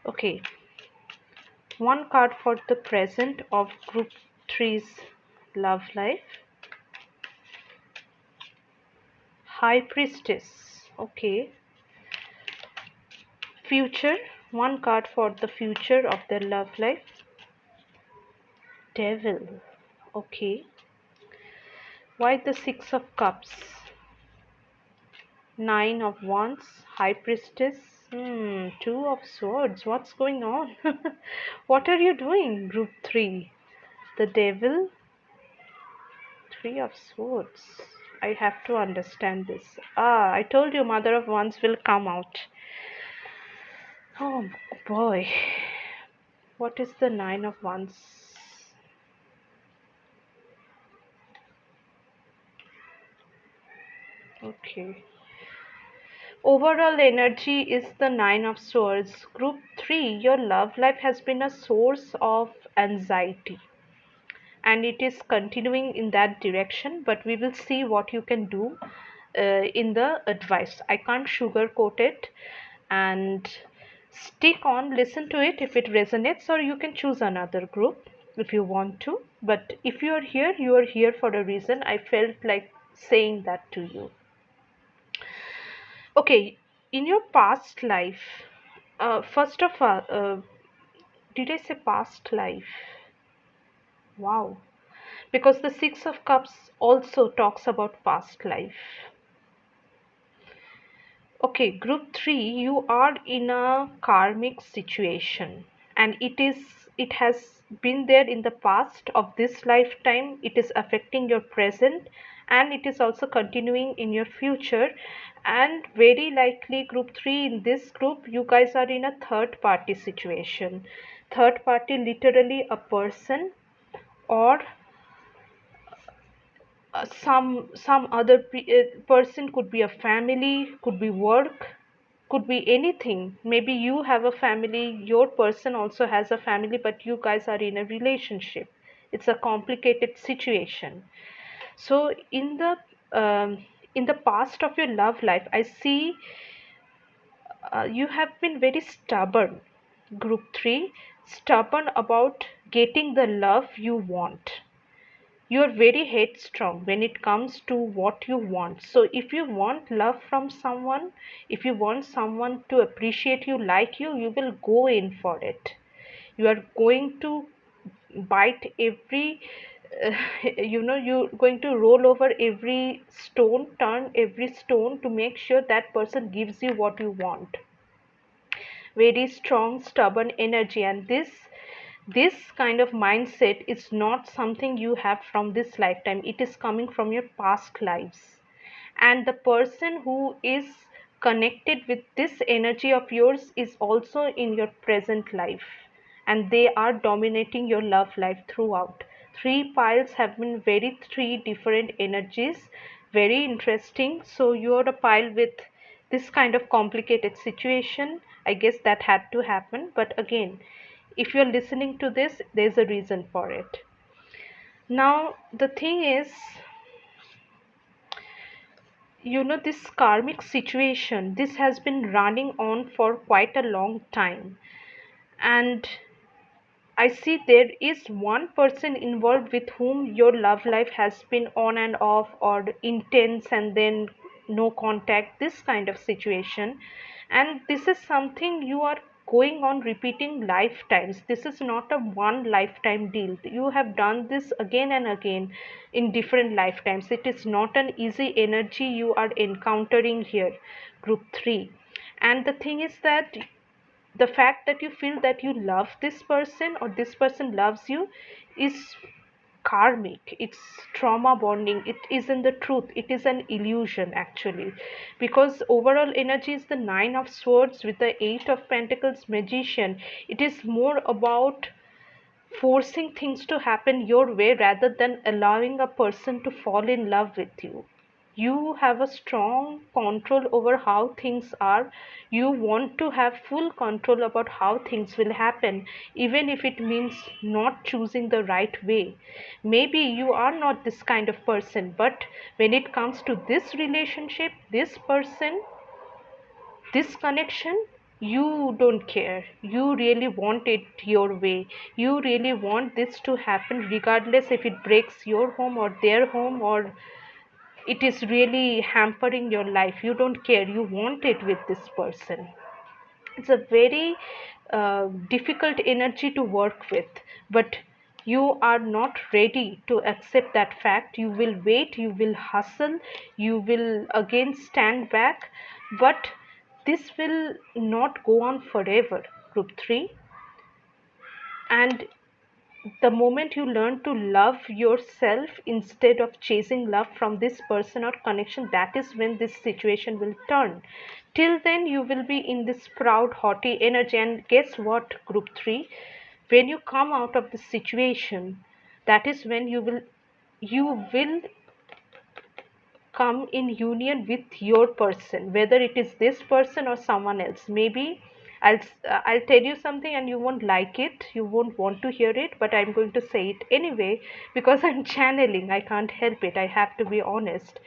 [SPEAKER 1] Okay, one card for the present of group three's love life. High Priestess. Okay. Future, one card for the future of their love life. Devil. Okay. Why the Six of Cups? Nine of Wands, High Priestess, Two of Swords. What's going on? What are you doing, group 3? The Devil, Three of Swords. I have to understand this. Ah, I told you Mother of Wands will come out. Oh boy. What is the Nine of Wands? Okay. Overall energy is the Nine of Swords. Group 3, your love life has been a source of anxiety, and it is continuing in that direction, but we will see what you can do in the advice. I can't sugarcoat it, and stick on, listen to it if it resonates, or you can choose another group if you want to. But if you are here for a reason. I felt like saying that to you. Okay, in your past life, first of all, did I say past life? Wow, because the Six of Cups also talks about past life. Okay, group 3, you are in a karmic situation, and it has been there in the past of this lifetime. It is affecting your present, and it is also continuing in your future. And very likely, group 3, in this group, you guys are in a third party situation. Third party, literally a person, or some other person. Could be a family, could be work, could be anything. Maybe you have a family, your person also has a family, but you guys are in a relationship. It's a complicated situation. So in the past of your love life, I see you have been very stubborn. Group 3, stubborn about getting the love you want. You are very headstrong when it comes to what you want. So if you want love from someone, if you want someone to appreciate you, like you will go in for it. You are going to bite every you're going to roll over every stone, turn every stone to make sure that person gives you what you want. Very strong stubborn energy, and this kind of mindset is not something you have from this lifetime. It is coming from your past lives, and the person who is connected with this energy of yours is also in your present life, and they are dominating your love life throughout. Three piles have been very three different energies, very interesting. So you're a pile with this kind of complicated situation. I guess that had to happen, but again, if you're listening to this, there's a reason for it. Now the thing is, this karmic situation, this has been running on for quite a long time, and I see there is one person involved with whom your love life has been on and off, or intense and then no contact, this kind of situation. And this is something you are going on repeating lifetimes. This is not a one lifetime deal. You have done this again and again in different lifetimes. It is not an easy energy you are encountering here, group 3. And the thing is that the fact that you feel that you love this person or this person loves you is karmic. It's trauma bonding. It isn't the truth. It is an illusion actually, because overall energy is the 9 of swords with the 8 of pentacles, magician. It is more about forcing things to happen your way rather than allowing a person to fall in love with you. You have a strong control over how things are. You want to have full control about how things will happen, even if it means not choosing the right way. Maybe you are not this kind of person, but when it comes to this relationship, this person, this connection, you don't care. You really want it your way. You really want this to happen regardless if it breaks your home or their home, or it is really hampering your life. You don't care. You want it with this person. It's a very difficult energy to work with, but you are not ready to accept that fact. You will wait, you will hustle, you will again stand back, but this will not go on forever, group 3. And the moment you learn to love yourself instead of chasing love from this person or connection, that is when this situation will turn. Till then you will be in this proud haughty energy, and guess what, group 3, when you come out of the situation, that is when you will come in union with your person, whether it is this person or someone else. Maybe I'll tell you something and you won't like it, you won't want to hear it, but I'm going to say it anyway because I'm channeling. I can't help it. I have to be honest.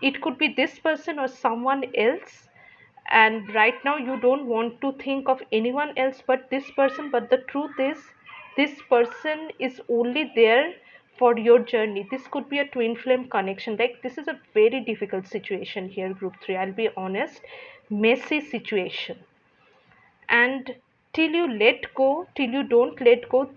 [SPEAKER 1] It could be this person or someone else, and right now you don't want to think of anyone else but this person, but the truth is this person is only there for your journey. This could be a twin flame connection. Like, this is a very difficult situation here, group 3. I'll be honest, messy situation. And till you let go, till you don't let go,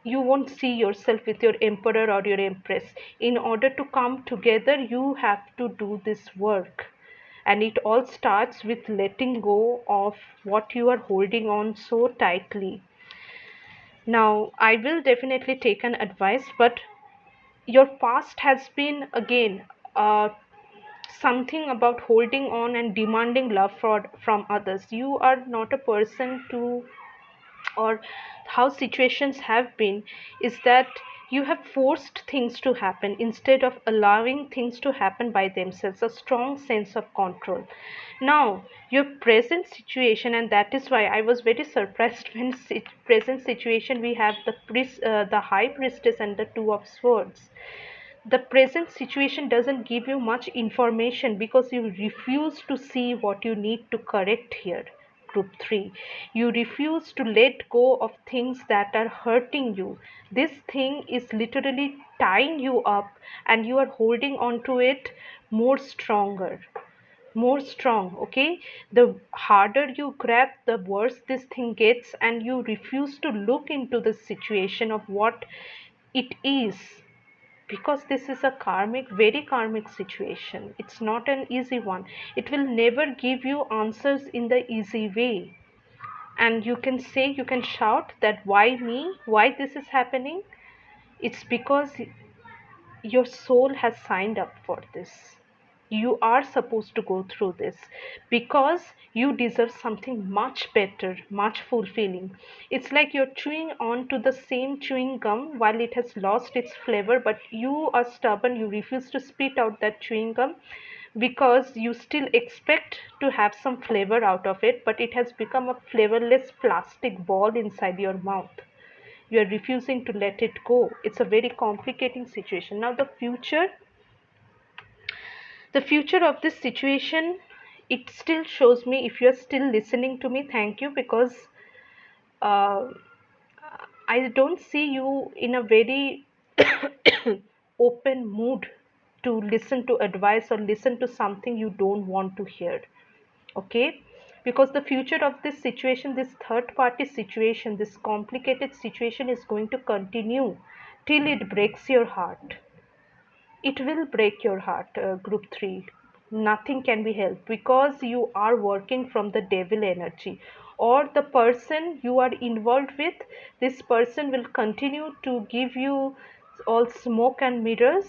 [SPEAKER 1] you won't see yourself with your emperor or your empress. In order to come together, you have to do this work, and it all starts with letting go of what you are holding on so tightly. Now I will definitely take an advice, but your past has been again something about holding on and demanding love from others. You are not a person to, or how situations have been is that You have forced things to happen instead of allowing things to happen by themselves, a strong sense of control. Now, your present situation, and that is why I was very surprised when present situation we have the high priestess and the two of swords. The present situation doesn't give you much information because you refuse to see what you need to correct here. Group 3, you refuse to let go of things that are hurting you. This thing is literally tying you up and you are holding on to it more stronger, more strong. Okay, the harder you grab, the worse this thing gets, and you refuse to look into the situation of what it is, because this is a karmic, very karmic situation. It's not an easy one. It will never give you answers in the easy way. And you can say, you can shout that why me, why this is happening. It's because your soul has signed up for this. You are supposed to go through this because you deserve something much better, much fulfilling. It's like you're chewing on to the same chewing gum while it has lost its flavor, but you are stubborn. You refuse to spit out that chewing gum because you still expect to have some flavor out of it, but it has become a flavorless plastic ball inside your mouth. You are refusing to let it go. It's a very complicating situation. Now the future of this situation, it still shows me, if you're still listening to me, thank you, because uh, I don't see you in a very open mood to listen to advice or listen to something you don't want to hear. Okay, because the future of this situation, this third party situation, this complicated situation is going to continue till it breaks your heart. It will break your heart. Group 3, nothing can be helped because you are working from the devil energy, or the person you are involved with, this person will continue to give you all smoke and mirrors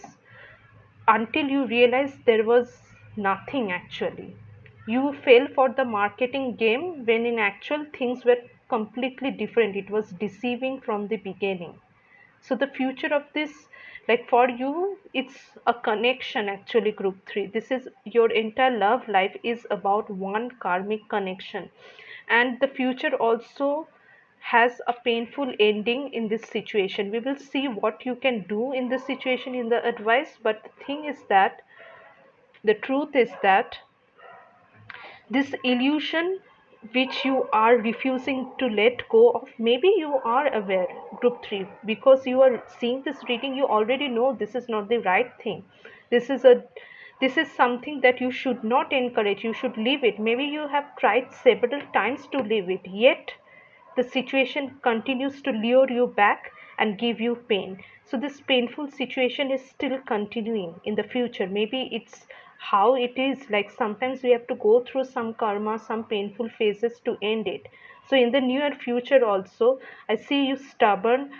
[SPEAKER 1] until you realize there was nothing actually. You fell for the marketing game when in actual things were completely different. It was deceiving from the beginning. So the future of this, like for you, it's a connection actually. Group 3, this is your entire love life is about one karmic connection, and the future also has a painful ending in this situation. We will see what you can do in this situation in the advice, but the thing is that the truth is that this illusion which you are refusing to let go of, maybe you are aware. Group 3, because you are seeing this reading, you already know this is not the right thing. This is a this is something that you should not encourage. You should leave it. Maybe you have tried several times to leave it, yet the situation continues to lure you back and give you pain. So this painful situation is still continuing in the future. Maybe it's how it is. Like sometimes we have to go through some karma, some painful phases to end it. So in the near future also, I see you stubborn,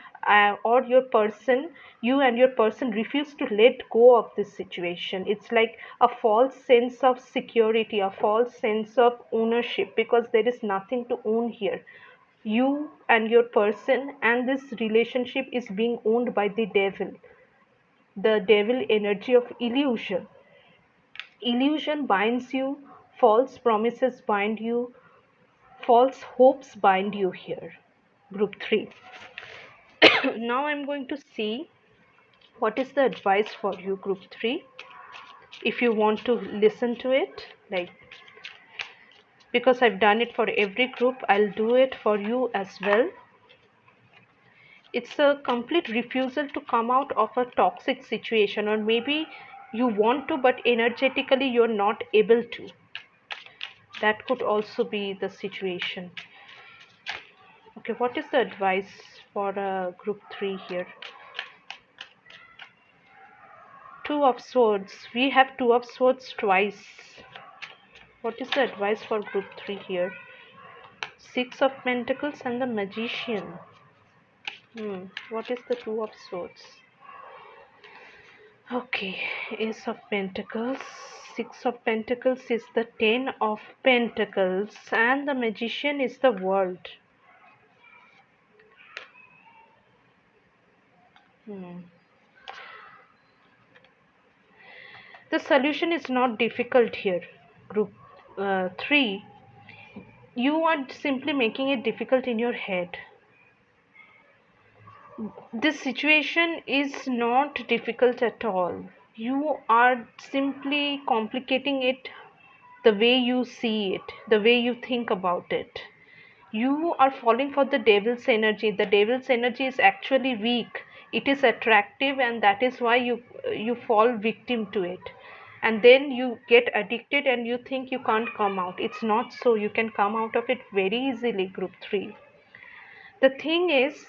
[SPEAKER 1] or your person, you and your person refuse to let go of this situation. It's like a false sense of security, a false sense of ownership, because there is nothing to own here. You and your person and this relationship is being owned by the devil energy of illusion. Illusion binds you, false promises bind you, false hopes bind you here. Group 3. Now I'm going to see what is the advice for you. Group 3, if you want to listen to it, like, because I've done it for every group, I'll do it for you as well. It's a complete refusal to come out of a toxic situation, or maybe you want to but energetically you're not able to. That could also be the situation. Okay, what is the advice for group 3 here? Two of swords. We have two of swords twice. What is the advice for group 3 here? Six of pentacles and the magician. What is the two of swords? Okay, Ace of Pentacles, Six of Pentacles is the Ten of Pentacles, and the Magician is the World. Hmm. The solution is not difficult here. Group 3, you are simply making it difficult in your head. This situation is not difficult at all. You are simply complicating it the way you see it, the way you think about it. You are falling for the devil's energy. The devil's energy is actually weak. It is attractive, and that is why you fall victim to it. And then you get addicted and you think you can't come out. It's not so. You can come out of it very easily, group 3. The thing is,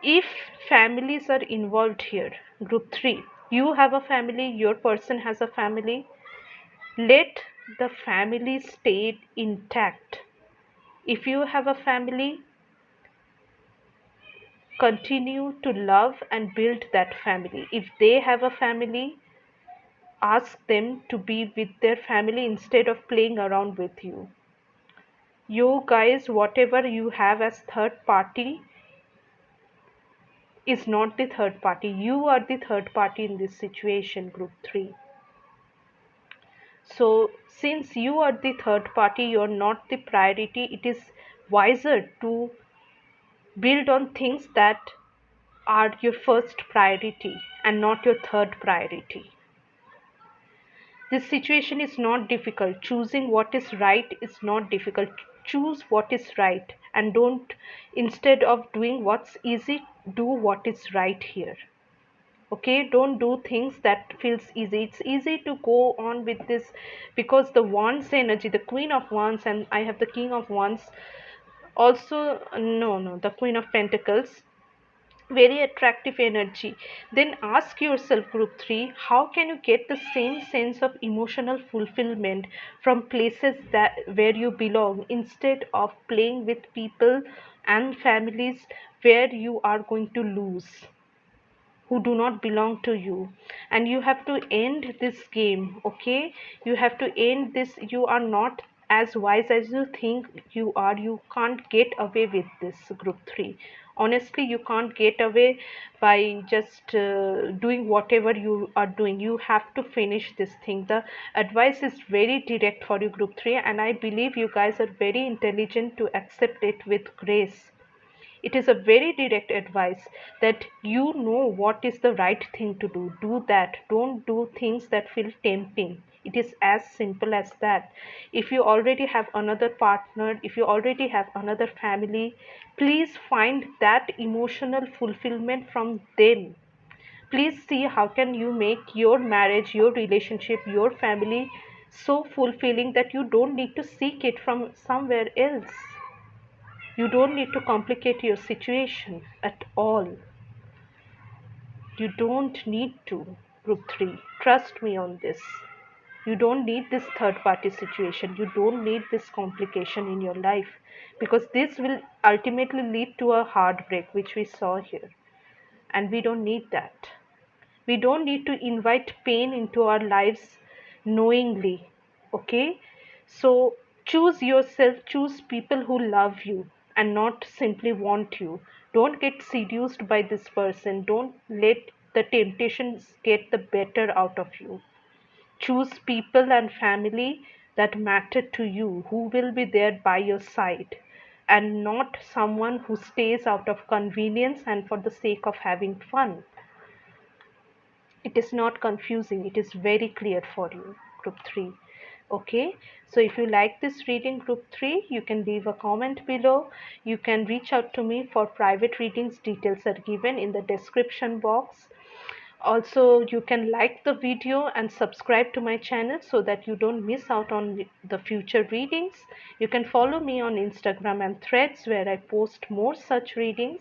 [SPEAKER 1] if families are involved here, group 3, you have a family, your person has a family, let the family stay intact. If you have a family, continue to love and build that family. If they have a family, ask them to be with their family instead of playing around with you. You guys, whatever you have as third party is not the third party. You are the third party in this situation, group 3. So, since you are the third party, you're not the priority, it is wiser to build on things that are your first priority and not your third priority. This situation is not difficult. Choosing what is right is not difficult. Choose what is right and don't, instead of doing what's easy, do what is right here. Okay, don't do things that feels easy. It's easy to go on with this because the wands energy, the queen of wands, and I have the king of wands also. No, the queen of pentacles, very attractive energy. Then ask yourself, group 3, how can you get the same sense of emotional fulfillment from places that where you belong, instead of playing with people and families where you are going to lose, who do not belong to you. And you have to end this game. Okay, you have to end this. You are not as wise as you think you are. You can't get away with this, group 3. Honestly, you can't get away by just doing whatever you are doing. You have to finish this thing. The advice is very direct for you, group 3, and I believe you guys are very intelligent to accept it with grace. It is a very direct advice that you know what is the right thing to do. Do that. Don't do things that feel tempting. It is as simple as that. If you already have another partner, if you already have another family, please find that emotional fulfillment from them. Please see how can you make your marriage, your relationship, your family so fulfilling that you don't need to seek it from somewhere else. You don't need to complicate your situation at all. You don't need to, group 3. Trust me on this. You don't need this third party situation. You don't need this complication in your life because this will ultimately lead to a heartbreak, which we saw here. And we don't need that. We don't need to invite pain into our lives knowingly. Okay? So choose yourself, choose people who love you and not simply want you. Don't get seduced by this person. Don't let the temptations get the better out of you. Choose people and family that matter to you, who will be there by your side, and not someone who stays out of convenience and for the sake of having fun. It is not confusing, it is very clear for you, group 3. Okay, so if you like this reading, group 3, you can leave a comment below. You can reach out to me for private readings. Details are given in the description box. Also, you can like the video and subscribe to my channel so that you don't miss out on the future readings. You can follow me on Instagram and Threads where I post more such readings.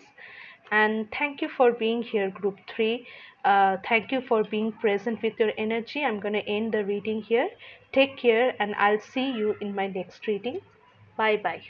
[SPEAKER 1] And thank you for being here, group 3. Thank you for being present with your energy. I'm going to end the reading here. Take care, and I'll see you in my next reading. Bye bye.